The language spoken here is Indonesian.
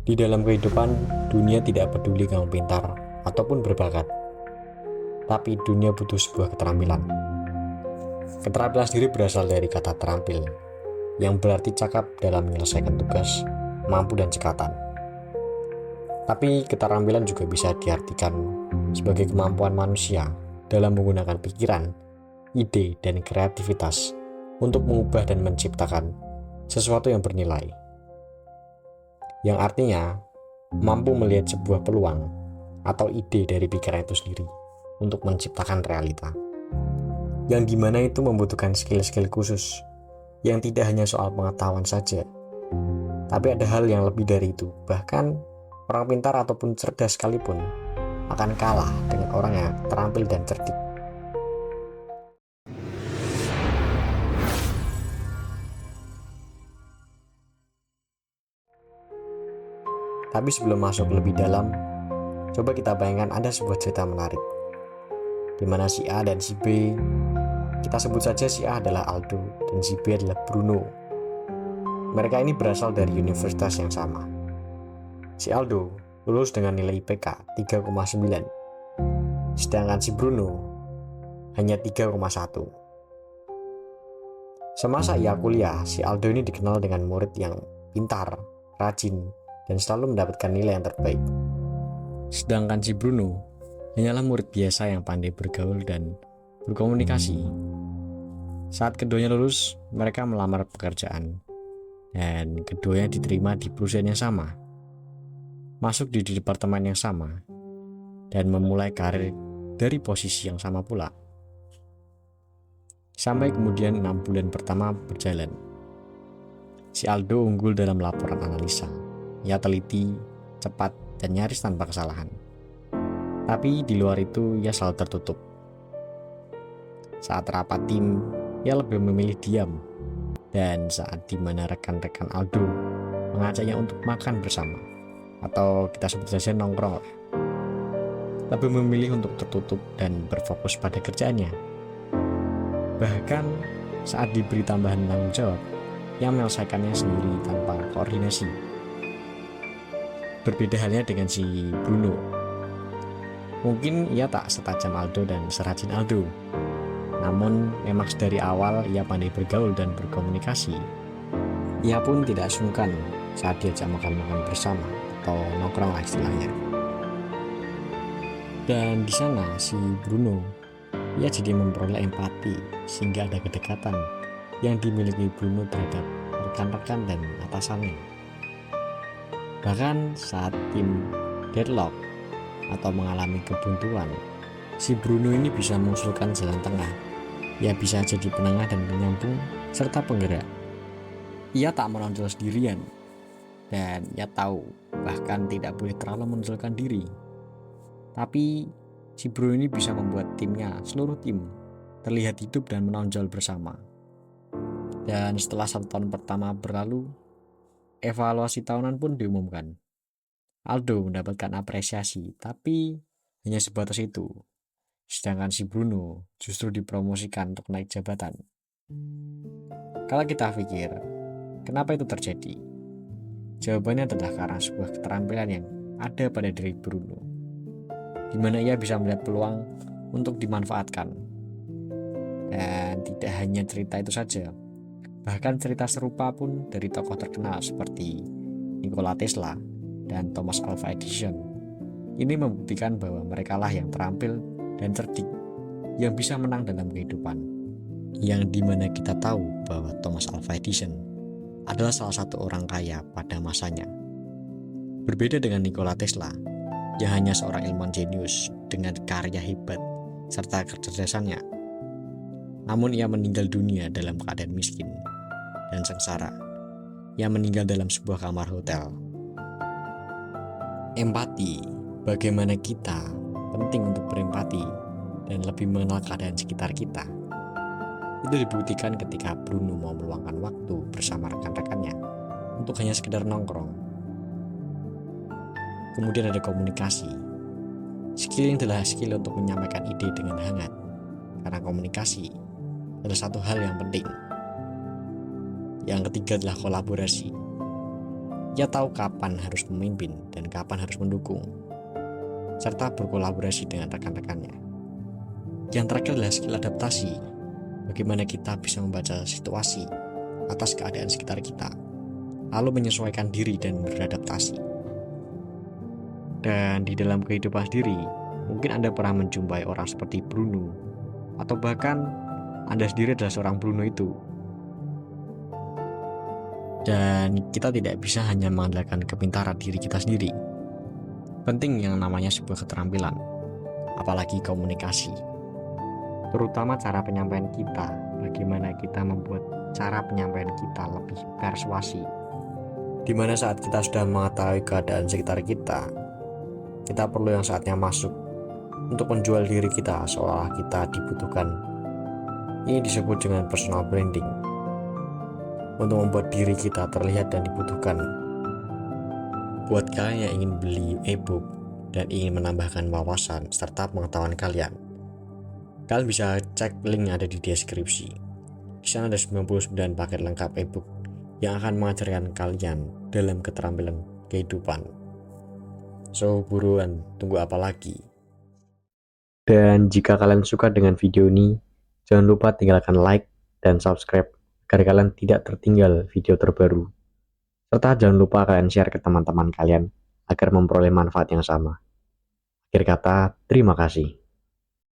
Di dalam kehidupan, dunia tidak peduli kamu pintar ataupun berbakat, tapi dunia butuh sebuah keterampilan. Keterampilan sendiri berasal dari kata terampil, yang berarti cakap dalam menyelesaikan tugas, mampu dan cekatan. Tapi keterampilan juga bisa diartikan sebagai kemampuan manusia dalam menggunakan pikiran, ide, dan kreativitas untuk mengubah dan menciptakan sesuatu yang bernilai. Yang artinya mampu melihat sebuah peluang atau ide dari pikiran itu sendiri untuk menciptakan realita. Yang dimana itu membutuhkan skill-skill khusus yang tidak hanya soal pengetahuan saja, tapi ada hal yang lebih dari itu. Bahkan orang pintar ataupun cerdas sekalipun akan kalah dengan orang yang terampil dan cerdik. Tapi sebelum masuk lebih dalam, coba kita bayangkan ada sebuah cerita menarik, di mana si A dan si B, kita sebut saja si A adalah Aldo dan si B adalah Bruno. Mereka ini berasal dari universitas yang sama. Si Aldo lulus dengan nilai IPK 3,9, sedangkan si Bruno hanya 3,1. Semasa ia kuliah, si Aldo ini dikenal dengan murid yang pintar, rajin, dan selalu mendapatkan nilai yang terbaik. Sedangkan si Bruno hanyalah murid biasa yang pandai bergaul dan berkomunikasi. Saat keduanya lulus, mereka melamar pekerjaan, dan keduanya diterima di perusahaan yang sama, masuk di departemen yang sama, dan memulai karir dari posisi yang sama pula. Sampai kemudian 6 bulan pertama berjalan. Si Aldo unggul dalam laporan analisa. Ia teliti, cepat, dan nyaris tanpa kesalahan. Tapi di luar itu ia selalu tertutup. Saat rapat tim, ia lebih memilih diam. Dan saat dimana rekan-rekan Aldo mengajaknya untuk makan bersama, atau kita sebut saja nongkrong, lebih memilih untuk tertutup dan berfokus pada kerjaannya. Bahkan saat diberi tambahan tanggung jawab, ia menyelesaikannya sendiri tanpa koordinasi. Berbeda halnya dengan si Bruno. Mungkin ia tak setajam Aldo dan serajin Aldo, namun memang dari awal ia pandai bergaul dan berkomunikasi. Ia pun tidak sungkan saat diajak makan-makan bersama atau nongkrong lah istilahnya. Dan di sana si Bruno, ia jadi memperoleh empati sehingga ada kedekatan yang dimiliki Bruno terhadap rekan-rekan dan atasannya. Bahkan saat tim deadlock atau mengalami kebuntuan, si Bruno ini bisa mengusulkan jalan tengah. Ia bisa jadi penengah dan penyambung serta penggerak. Ia tak menonjol sendirian, dan ia tahu bahkan tidak boleh terlalu menonjolkan diri. Tapi si Bruno ini bisa membuat timnya, seluruh tim, terlihat hidup dan menonjol bersama. Dan setelah 1 tahun pertama berlalu, evaluasi tahunan pun diumumkan. Aldo mendapatkan apresiasi, tapi hanya sebatas itu. Sedangkan si Bruno justru dipromosikan untuk naik jabatan. Kalau kita pikir, kenapa itu terjadi? Jawabannya adalah karena sebuah keterampilan yang ada pada diri Bruno, di mana ia bisa melihat peluang untuk dimanfaatkan. Dan tidak hanya cerita itu saja, bahkan cerita serupa pun dari tokoh terkenal seperti Nikola Tesla dan Thomas Alva Edison. Ini membuktikan bahwa merekalah yang terampil dan cerdik yang bisa menang dalam kehidupan. Yang dimana kita tahu bahwa Thomas Alva Edison adalah salah satu orang kaya pada masanya. Berbeda dengan Nikola Tesla yang hanya seorang ilmuwan jenius dengan karya hebat serta kecerdasannya. Namun ia meninggal dunia dalam keadaan miskin dan sengsara. Ia meninggal dalam sebuah kamar hotel. Empati, bagaimana kita penting untuk berempati dan lebih mengenal keadaan sekitar kita. Itu dibuktikan ketika Bruno mau meluangkan waktu bersama rekan-rekannya untuk hanya sekedar nongkrong. Kemudian ada komunikasi. Skill ini adalah skill untuk menyampaikan ide dengan hangat, karena komunikasi adalah satu hal yang penting. Yang ketiga adalah kolaborasi. Ia tahu kapan harus memimpin dan kapan harus mendukung, serta berkolaborasi dengan rekan-rekannya. Yang terakhir adalah skill adaptasi. Bagaimana kita bisa membaca situasi atas keadaan sekitar kita, lalu menyesuaikan diri dan beradaptasi. Dan di dalam kehidupan sendiri, mungkin Anda pernah menjumpai orang seperti Bruno, atau bahkan Anda sendiri adalah seorang Bruno itu. Dan kita tidak bisa hanya mengandalkan kepintaran diri kita sendiri. Penting yang namanya sebuah keterampilan, apalagi komunikasi. Terutama cara penyampaian kita, bagaimana kita membuat cara penyampaian kita lebih persuasi. Dimana saat kita sudah mengetahui keadaan sekitar kita perlu yang saatnya masuk untuk menjual diri kita seolah kita dibutuhkan. Ini disebut dengan personal branding, untuk membuat diri kita terlihat dan dibutuhkan. Buat kalian yang ingin beli e-book dan ingin menambahkan wawasan serta pengetahuan kalian bisa cek link yang ada di deskripsi. Di sana ada 99 paket lengkap e-book yang akan mengajarkan kalian dalam keterampilan kehidupan. So, buruan, tunggu apa lagi? Dan jika kalian suka dengan video ini, jangan lupa tinggalkan like dan subscribe agar kalian tidak tertinggal video terbaru. Serta jangan lupa kalian share ke teman-teman kalian agar memperoleh manfaat yang sama. Akhir kata, terima kasih.